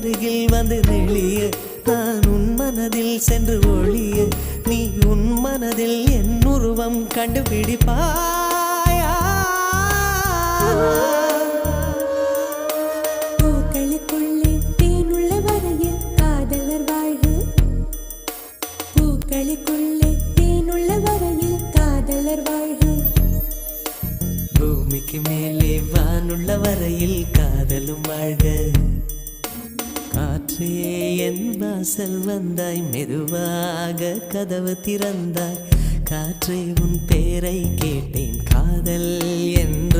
அருகில் வந்து நெளிய நான் உன் மனதில் சென்று ஒளிய நீ உன் மனதில் என் உருவம் கண்டுபிடிப்பாயா பூக்களுக்குள்ளே தேனுள்ள வரையில் காதலர் வாழ்வு பூக்களுக்குள்ளே தேனுள்ள வரையில் காதலர் வாழ்வு பூமிக்கு மேலே வானுள்ள வரையில் காதலும் வாழ்க காற்றே என் வாசல் வந்தாய் மெதுவாக கதவு திறந்தாய் காற்றே உன் பேரை கேட்டேன் காதல் என்ற